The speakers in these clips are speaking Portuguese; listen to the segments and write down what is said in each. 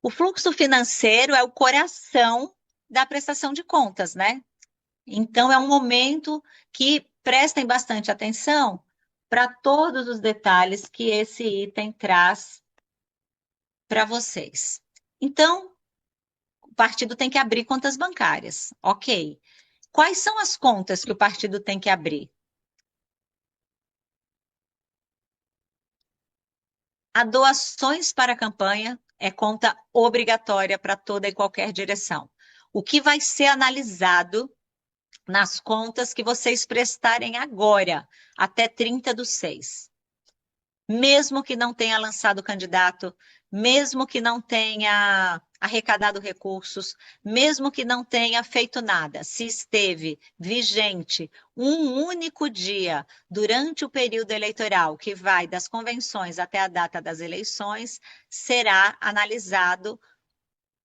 O fluxo financeiro é o coração da prestação de contas, né? Então, é um momento que prestem bastante atenção para todos os detalhes que esse item traz para vocês. Então, o partido tem que abrir contas bancárias. Ok. Quais são as contas que o partido tem que abrir? A doações para a campanha é conta obrigatória para toda e qualquer direção. O que vai ser analisado nas contas que vocês prestarem agora, até 30/6. Mesmo que não tenha lançado candidato, mesmo que não tenha arrecadado recursos, mesmo que não tenha feito nada, se esteve vigente um único dia durante o período eleitoral, que vai das convenções até a data das eleições, será analisado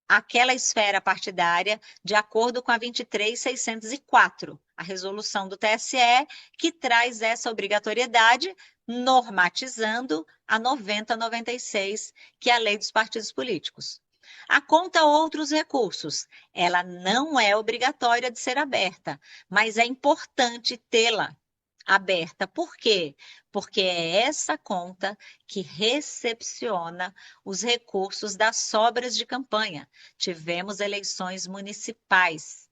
aquela esfera partidária de acordo com a 23.604, a resolução do TSE, que traz essa obrigatoriedade, normatizando a 90/96, que é a lei dos partidos políticos. A conta outros recursos, ela não é obrigatória de ser aberta, mas é importante tê-la aberta. Por quê? Porque é essa conta que recepciona os recursos das sobras de campanha. Tivemos eleições municipais.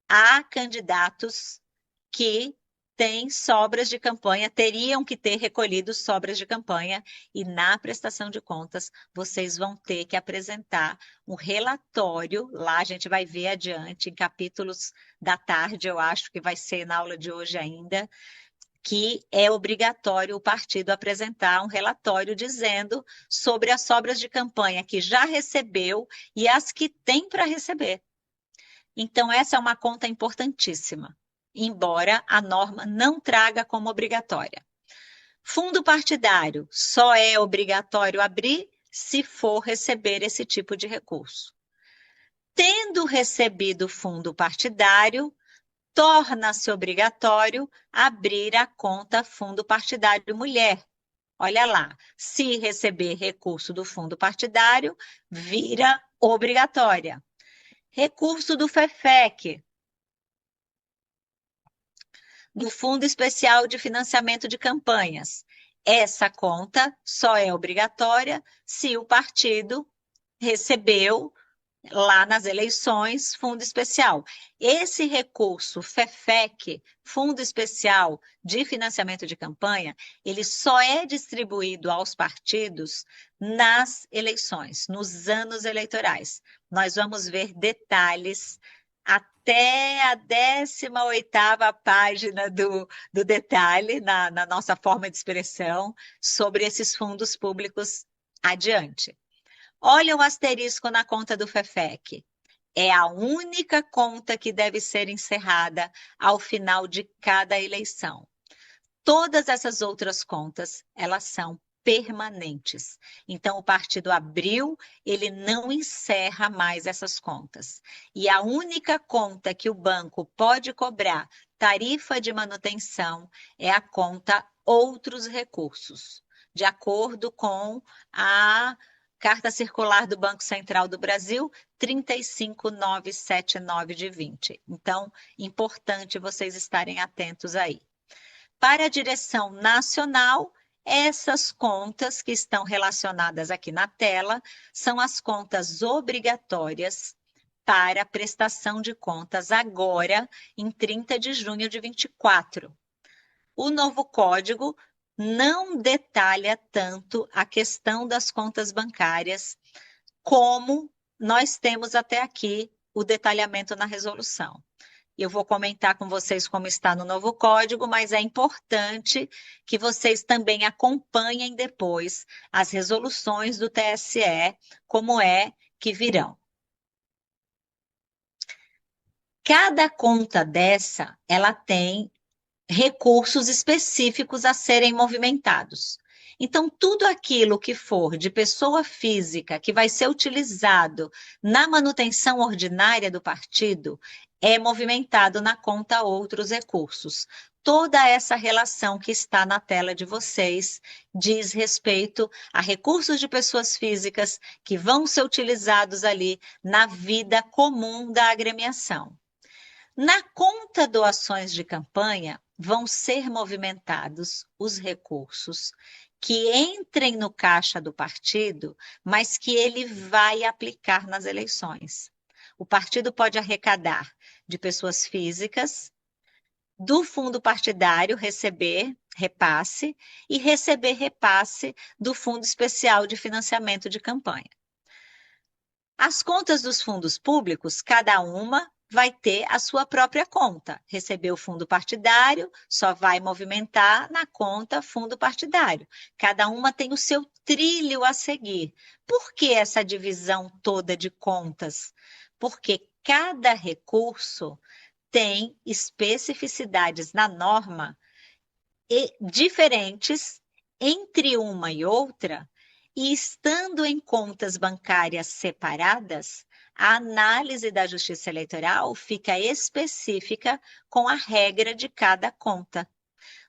Há candidatos que têm sobras de campanha, teriam que ter recolhido sobras de campanha, e na prestação de contas vocês vão ter que apresentar um relatório. Lá a gente vai ver adiante, em capítulos da tarde, eu acho que vai ser na aula de hoje ainda, que é obrigatório o partido apresentar um relatório dizendo sobre as sobras de campanha que já recebeu e as que tem para receber. Então, essa é uma conta importantíssima, embora a norma não traga como obrigatória. Fundo partidário só é obrigatório abrir se for receber esse tipo de recurso. Tendo recebido fundo partidário, torna-se obrigatório abrir a conta Fundo Partidário Mulher. Olha lá, se receber recurso do fundo partidário, vira obrigatória. Recurso do FEFEC, do Fundo Especial de Financiamento de Campanhas. Essa conta só é obrigatória se o partido recebeu lá nas eleições, fundo especial. Esse recurso FEFEC, Fundo Especial de Financiamento de Campanha, ele só é distribuído aos partidos nas eleições, nos anos eleitorais. Nós vamos ver detalhes até a 18ª página do detalhe, na nossa forma de expressão, sobre esses fundos públicos adiante. Olha o asterisco na conta do FEFEC. É a única conta que deve ser encerrada ao final de cada eleição. Todas essas outras contas, elas são permanentes. Então, o partido abriu, ele não encerra mais essas contas. E a única conta que o banco pode cobrar tarifa de manutenção é a conta outros recursos, de acordo com a Carta Circular do Banco Central do Brasil, 35979 de 20. Então, importante vocês estarem atentos aí. Para a direção nacional, essas contas que estão relacionadas aqui na tela são as contas obrigatórias para a prestação de contas agora, em 30 de junho de 24. O novo código não detalha tanto a questão das contas bancárias como nós temos até aqui o detalhamento na resolução. Eu vou comentar com vocês como está no novo código, mas é importante que vocês também acompanhem depois as resoluções do TSE, como é que virão. Cada conta dessa, ela tem recursos específicos a serem movimentados. Então, tudo aquilo que for de pessoa física que vai ser utilizado na manutenção ordinária do partido é movimentado na conta outros recursos. toda essa relação que está na tela de vocês diz respeito a recursos de pessoas físicas que vão ser utilizados ali na vida comum da agremiação. Na conta doações de campanha, vão ser movimentados os recursos que entrem no caixa do partido, mas que ele vai aplicar nas eleições. O partido pode arrecadar de pessoas físicas, do fundo partidário receber repasse e receber repasse do Fundo Especial de Financiamento de Campanha. As contas dos fundos públicos, cada uma vai ter a sua própria conta. Receber o fundo partidário, só vai movimentar na conta fundo partidário. Cada uma tem o seu trilho a seguir. Por que essa divisão toda de contas? Porque cada recurso tem especificidades na norma diferentes entre uma e outra, e estando em contas bancárias separadas, a análise da Justiça Eleitoral fica específica com a regra de cada conta.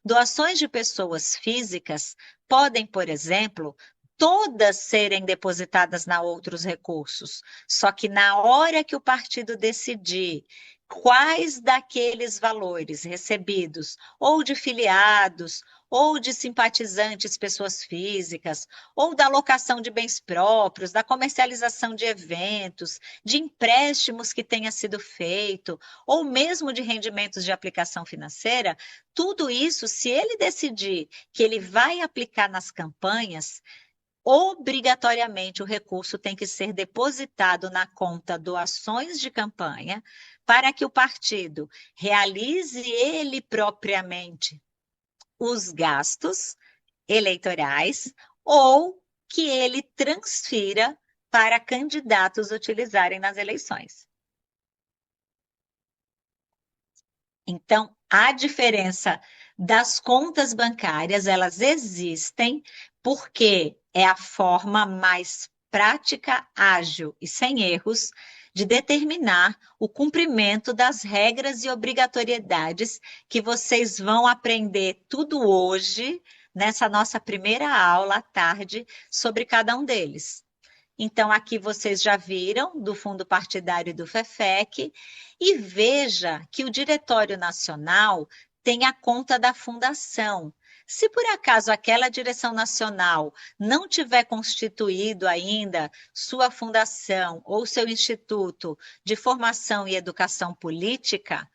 Doações de pessoas físicas podem, por exemplo, todas serem depositadas na outros recursos, só que na hora que o partido decidir quais daqueles valores recebidos, ou de filiados, ou de simpatizantes, pessoas físicas, ou da alocação de bens próprios, da comercialização de eventos, de empréstimos que tenha sido feito, ou mesmo de rendimentos de aplicação financeira, tudo isso, se ele decidir que ele vai aplicar nas campanhas, obrigatoriamente o recurso tem que ser depositado na conta doações de campanha, para que o partido realize ele propriamente os gastos eleitorais ou que ele transfira para candidatos utilizarem nas eleições. Então, a diferença das contas bancárias, elas existem porque é a forma mais prática, ágil e sem erros de determinar o cumprimento das regras e obrigatoriedades que vocês vão aprender tudo hoje, nessa nossa primeira aula à tarde, sobre cada um deles. Então, aqui vocês já viram do fundo partidário e do FEFEC, e veja que o Diretório Nacional tem a conta da fundação. Se por acaso aquela direção nacional não tiver constituído ainda sua fundação ou seu instituto de formação e educação política,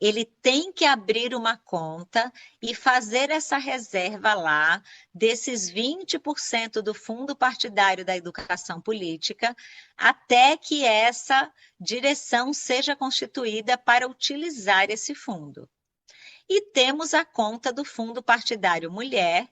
ele tem que abrir uma conta e fazer essa reserva lá desses 20% do fundo partidário da educação política, até que essa direção seja constituída para utilizar esse fundo. E temos a conta do Fundo Partidário Mulher,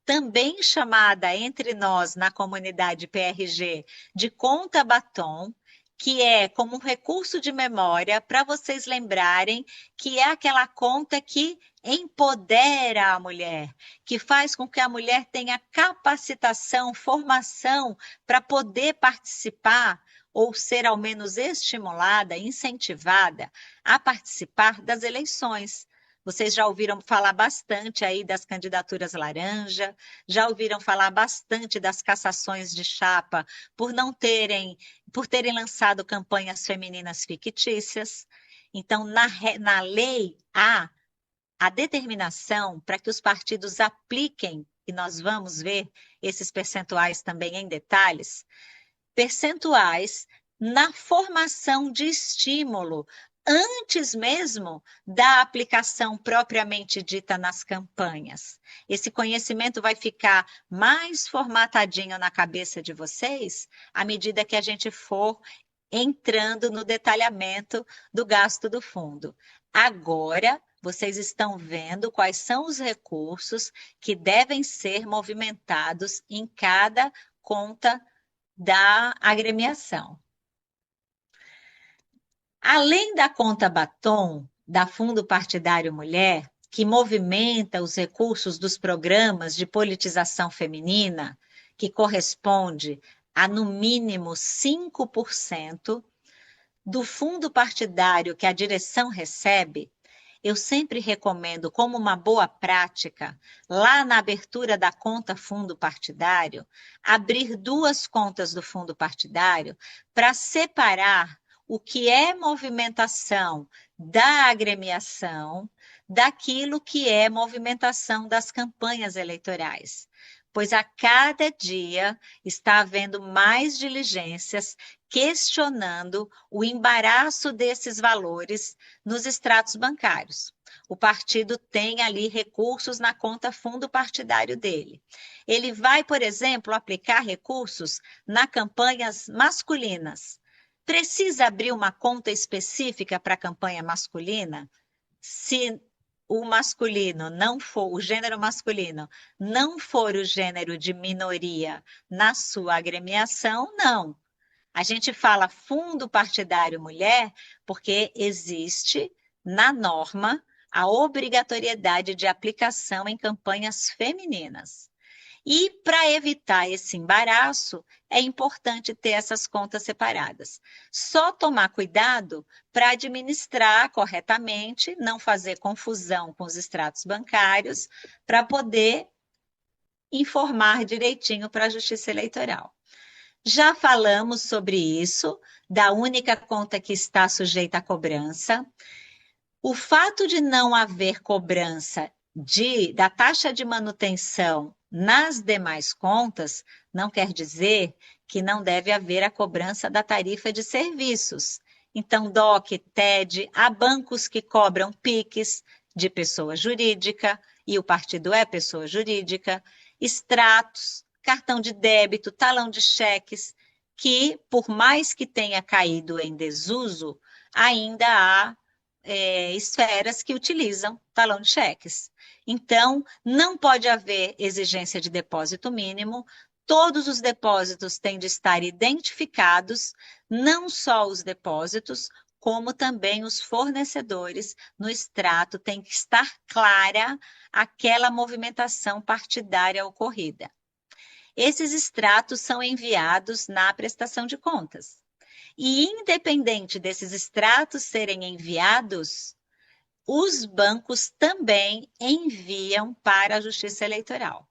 também chamada entre nós na comunidade PRG de conta batom, que é como um recurso de memória para vocês lembrarem que é aquela conta que empodera a mulher, que faz com que a mulher tenha capacitação, formação para poder participar ou ser ao menos estimulada, incentivada a participar das eleições. Vocês já ouviram falar bastante aí das candidaturas laranja, já ouviram falar bastante das cassações de chapa por terem lançado campanhas femininas fictícias. Então, na lei há a determinação para que os partidos apliquem, e nós vamos ver esses percentuais também em detalhes, percentuais na formação de estímulo antes mesmo da aplicação propriamente dita nas campanhas. Esse conhecimento vai ficar mais formatadinho na cabeça de vocês à medida que a gente for entrando no detalhamento do gasto do fundo. Agora, vocês estão vendo quais são os recursos que devem ser movimentados em cada conta da agremiação. Além da conta batom da Fundo Partidário Mulher, que movimenta os recursos dos programas de politização feminina, que corresponde a no mínimo 5% do fundo partidário que a direção recebe, eu sempre recomendo, como uma boa prática, lá na abertura da conta fundo partidário, abrir duas contas do fundo partidário para separar o que é movimentação da agremiação daquilo que é movimentação das campanhas eleitorais. Pois a cada dia está havendo mais diligências questionando o embaraço desses valores nos extratos bancários. O partido tem ali recursos na conta fundo partidário dele. Ele vai, por exemplo, aplicar recursos nas campanhas masculinas. Precisa abrir uma conta específica para a campanha masculina? Se o masculino não for, o gênero masculino não for o gênero de minoria na sua agremiação, não. A gente fala fundo partidário mulher porque existe na norma a obrigatoriedade de aplicação em campanhas femininas. E para evitar esse embaraço, é importante ter essas contas separadas. Só tomar cuidado para administrar corretamente, não fazer confusão com os extratos bancários, para poder informar direitinho para a Justiça Eleitoral. Já falamos sobre isso, da única conta que está sujeita à cobrança. O fato de não haver cobrança da taxa de manutenção nas demais contas não quer dizer que não deve haver a cobrança da tarifa de serviços. Então, DOC, TED, há bancos que cobram PIX de pessoa jurídica, e o partido é pessoa jurídica, extratos, cartão de débito, talão de cheques, que, por mais que tenha caído em desuso, ainda há esferas que utilizam talão de cheques. Então, não pode haver exigência de depósito mínimo, todos os depósitos têm de estar identificados, não só os depósitos, como também os fornecedores no extrato, tem que estar clara aquela movimentação partidária ocorrida. Esses extratos são enviados na prestação de contas. E, independente desses extratos serem enviados, os bancos também enviam para a Justiça Eleitoral.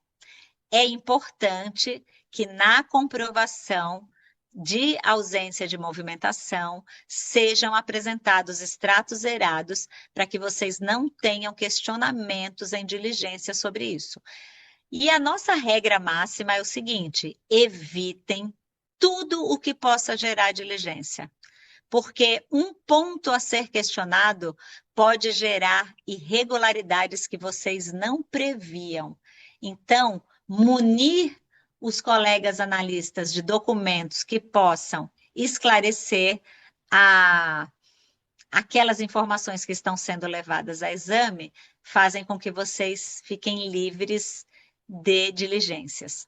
É importante que na comprovação de ausência de movimentação sejam apresentados extratos zerados para que vocês não tenham questionamentos em diligência sobre isso. E a nossa regra máxima é o seguinte: evitem tudo o que possa gerar diligência, porque um ponto a ser questionado pode gerar irregularidades que vocês não previam. Então, munir os colegas analistas de documentos que possam esclarecer aquelas informações que estão sendo levadas a exame fazem com que vocês fiquem livres de diligências.